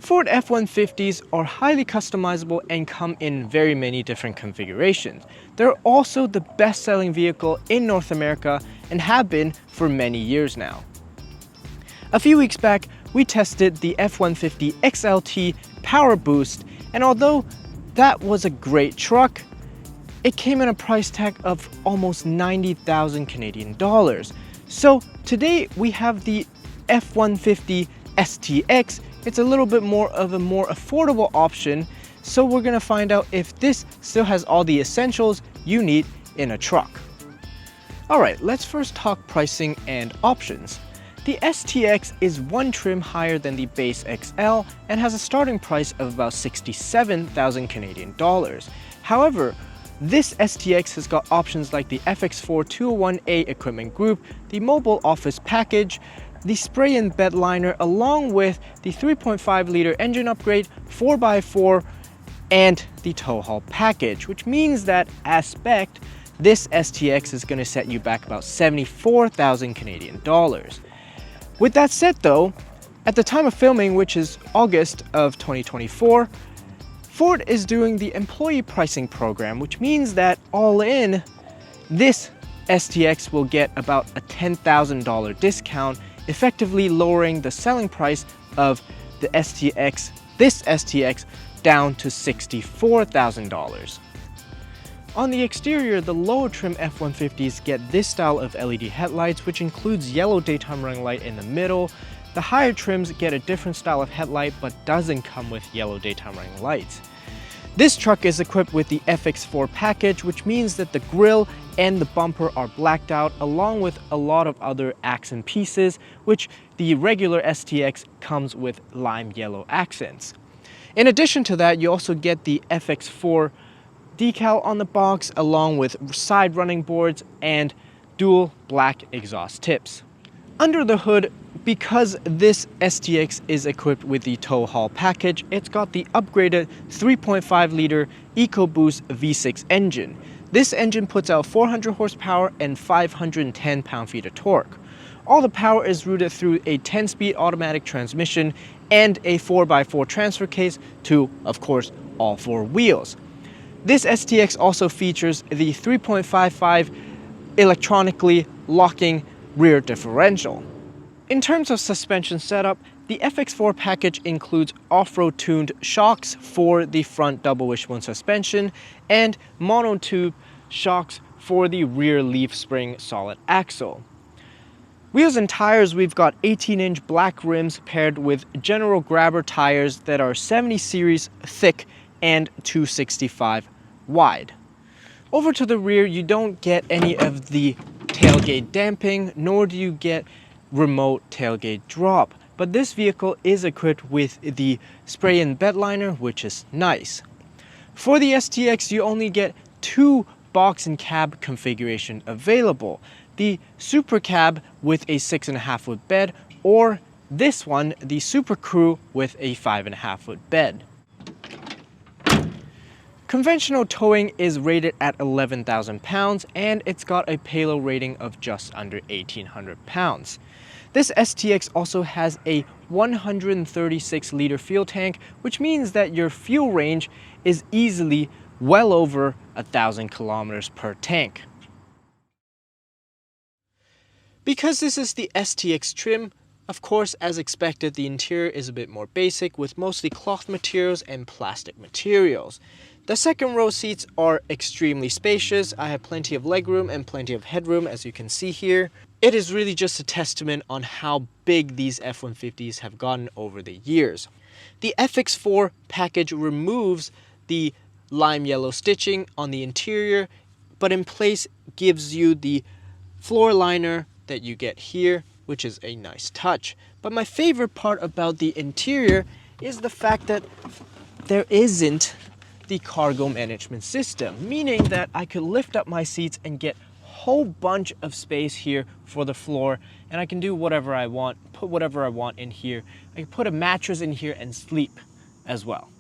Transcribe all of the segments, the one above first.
Ford F-150s are highly customizable and come in very many different configurations. They're also the best-selling vehicle in North America and have been for many years now. A few weeks back, we tested the F-150 XLT Power Boost, and although that was a great truck, it came in a price tag of almost 90,000 Canadian dollars. So today we have the F-150 STX. It's a little bit more of a more affordable option, so we're gonna find out if this still has all the essentials you need in a truck. Alright, let's first talk pricing and options. The STX is one trim higher than the base XL and has a starting price of about 67,000 Canadian dollars. However, this STX has got options like the FX4 201A equipment group, the mobile office package, the spray-in bed liner, along with the 3.5-liter engine upgrade, 4x4, and the tow haul package, which means that as spec, this STX is going to set you back about 74,000 Canadian dollars. With that said though, at the time of filming, which is August of 2024, Ford is doing the employee pricing program, which means that all in, this STX will get about a $10,000 discount, effectively lowering the selling price of the STX, this STX, down to $64,000. On the exterior, the lower trim F-150s get this style of LED headlights, which includes yellow daytime running light in the middle. The higher trims get a different style of headlight but doesn't come with yellow daytime running lights. This truck is equipped with the FX4 package, which means that the grille and the bumper are blacked out, along with a lot of other accent pieces, which the regular STX comes with lime yellow accents. In addition to that, you also get the FX4 decal on the box, along with side running boards and dual black exhaust tips. Under the hood, because this STX is equipped with the tow haul package, it's got the upgraded 3.5-liter EcoBoost V6 engine. This engine puts out 400 horsepower and 510 pound-feet of torque. All the power is routed through a 10-speed automatic transmission and a 4x4 transfer case to, of course, all four wheels. This STX also features the 3.55 electronically locking rear differential. In terms of suspension setup, the FX4 package includes off-road tuned shocks for the front double wishbone suspension and monotube shocks for the rear leaf spring solid axle. Wheels and tires, we've got 18-inch black rims paired with General Grabber tires that are 70 series thick and 265 wide. Over to the rear, you don't get any of the tailgate damping, nor do you get remote tailgate drop, but this vehicle is equipped with the spray-in bed liner, which is nice. For the STX, you only get two box and cab configuration available: the Super Cab with a 6.5-foot bed, or this one, the Super Crew, with a 5.5-foot bed. Conventional towing is rated at 11,000 pounds, and it's got a payload rating of just under 1,800 pounds. This STX also has a 136-liter fuel tank, which means that your fuel range is easily well over 1,000 kilometers per tank. Because this is the STX trim, of course, as expected, the interior is a bit more basic, with mostly cloth materials and plastic materials. The second row seats are extremely spacious. I have plenty of legroom and plenty of headroom, as you can see here. It is really just a testament on how big these F-150s have gotten over the years. The FX4 package removes the lime yellow stitching on the interior, but in place gives you the floor liner that you get here, which is a nice touch. But my favorite part about the interior is the fact that there isn't the cargo management system, meaning that I could lift up my seats and get a whole bunch of space here for the floor, and I can do whatever I want, put whatever I want in here. I can put a mattress in here and sleep as well.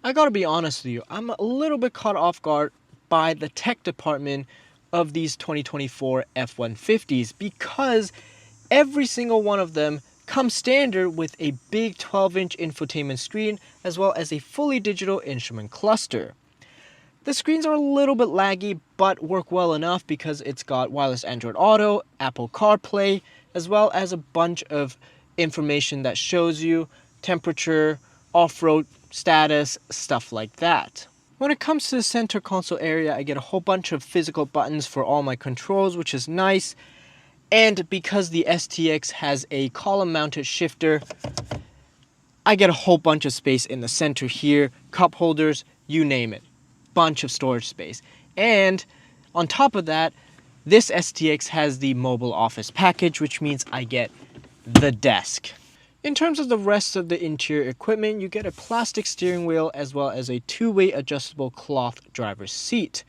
I gotta be honest with you, I'm a little bit caught off guard by the tech department of these 2024 F-150s, because every single one of them comes standard with a big 12-inch infotainment screen as well as a fully digital instrument cluster. The screens are a little bit laggy, but work well enough because it's got wireless Android Auto, Apple CarPlay, as well as a bunch of information that shows you temperature, off-road status, stuff like that. When it comes to the center console area, I get a whole bunch of physical buttons for all my controls, which is nice. And because the STX has a column-mounted shifter, I get a whole bunch of space in the center here, cup holders, you name it. Bunch of storage space. And on top of that, this STX has the mobile office package, which means I get the desk. In terms of the rest of the interior equipment, you get a plastic steering wheel as well as a two-way adjustable cloth driver's seat.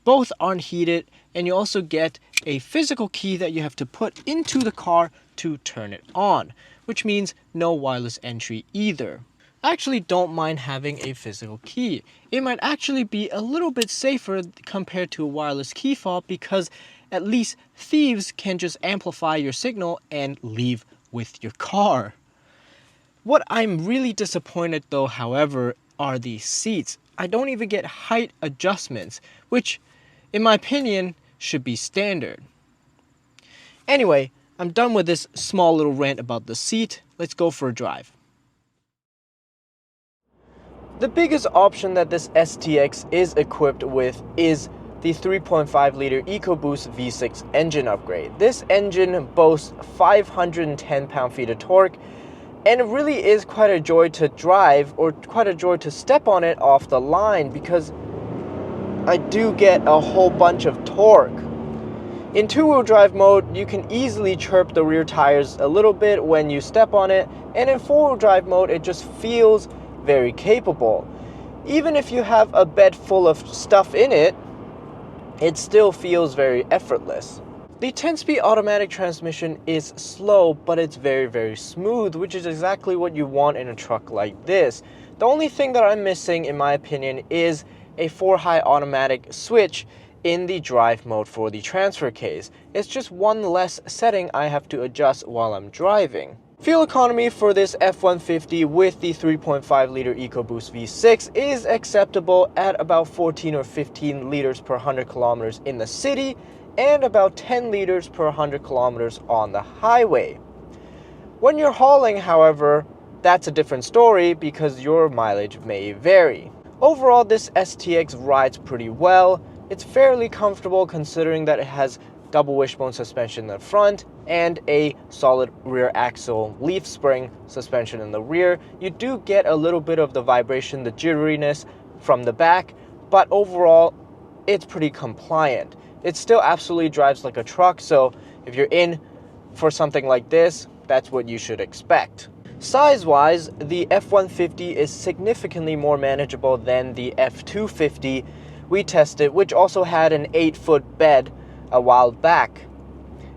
Both aren't heated, and you also get a physical key that you have to put into the car to turn it on, which means no wireless entry either. I actually don't mind having a physical key. It might actually be a little bit safer compared to a wireless key fob because at least thieves can just amplify your signal and leave with your car. What I'm really disappointed though, however, are these seats. I don't even get height adjustments, which, in my opinion, should be standard. Anyway, I'm done with this small little rant about the seat. Let's go for a drive. The biggest option that this STX is equipped with is the 3.5-liter EcoBoost V6 engine upgrade. This engine boasts 510 pound-feet of torque, and it really is quite a joy to drive, or quite a joy to step on it off the line, because I do get a whole bunch of torque. In two-wheel drive mode, you can easily chirp the rear tires a little bit when you step on it, and in four-wheel drive mode, it just feels very capable. Even if you have a bed full of stuff in it, it still feels very effortless. The 10-speed automatic transmission is slow, but it's very, very smooth, which is exactly what you want in a truck like this. The only thing that I'm missing, in my opinion, is a 4-high automatic switch in the drive mode for the transfer case. It's just one less setting I have to adjust while I'm driving. Fuel economy for this F-150 with the 3.5-liter EcoBoost V6 is acceptable at about 14 or 15 liters per 100 kilometers in the city and about 10 liters per 100 kilometers on the highway. When you're hauling, however, that's a different story because your mileage may vary. Overall, this STX rides pretty well. It's fairly comfortable considering that it has double wishbone suspension in the front and a solid rear axle leaf spring suspension in the rear. You do get a little bit of the vibration, the jitteriness from the back, but overall it's pretty compliant. It still absolutely drives like a truck, so if you're in for something like this, that's what you should expect. Size-wise, the F-150 is significantly more manageable than the F-250 we tested, which also had an 8-foot bed a while back.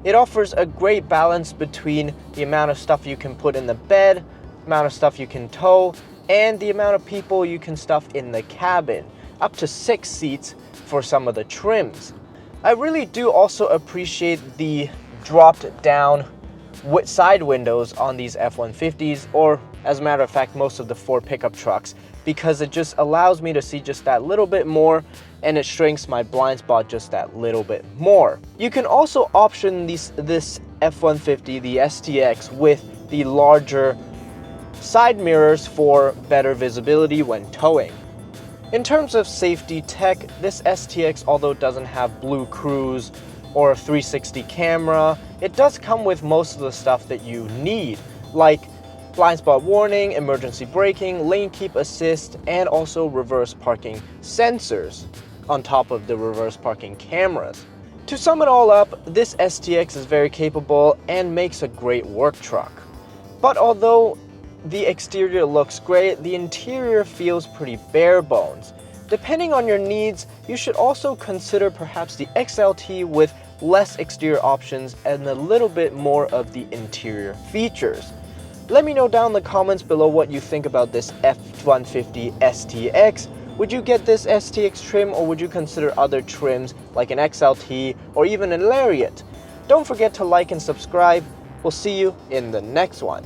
It offers a great balance between the amount of stuff you can put in the bed, amount of stuff you can tow, and the amount of people you can stuff in the cabin, up to 6 seats for some of the trims. I really do also appreciate the dropped down side windows on these F-150s, or as a matter of fact most of the Ford pickup trucks, because it just allows me to see just that little bit more, and it shrinks my blind spot just that little bit more. You can also option this F-150, the STX, with the larger side mirrors for better visibility when towing. In terms of safety tech, this STX, although it doesn't have Blue Cruise or a 360 camera, it does come with most of the stuff that you need, like blind spot warning, emergency braking, lane keep assist, and also reverse parking sensors on top of the reverse parking cameras. To sum it all up, this STX is very capable and makes a great work truck. But although the exterior looks great, the interior feels pretty bare bones. Depending on your needs, you should also consider perhaps the XLT with less exterior options and a little bit more of the interior features. Let me know down in the comments below what you think about this F-150 STX. Would you get this STX trim, or would you consider other trims like an XLT or even a Lariat? Don't forget to like and subscribe. We'll see you in the next one.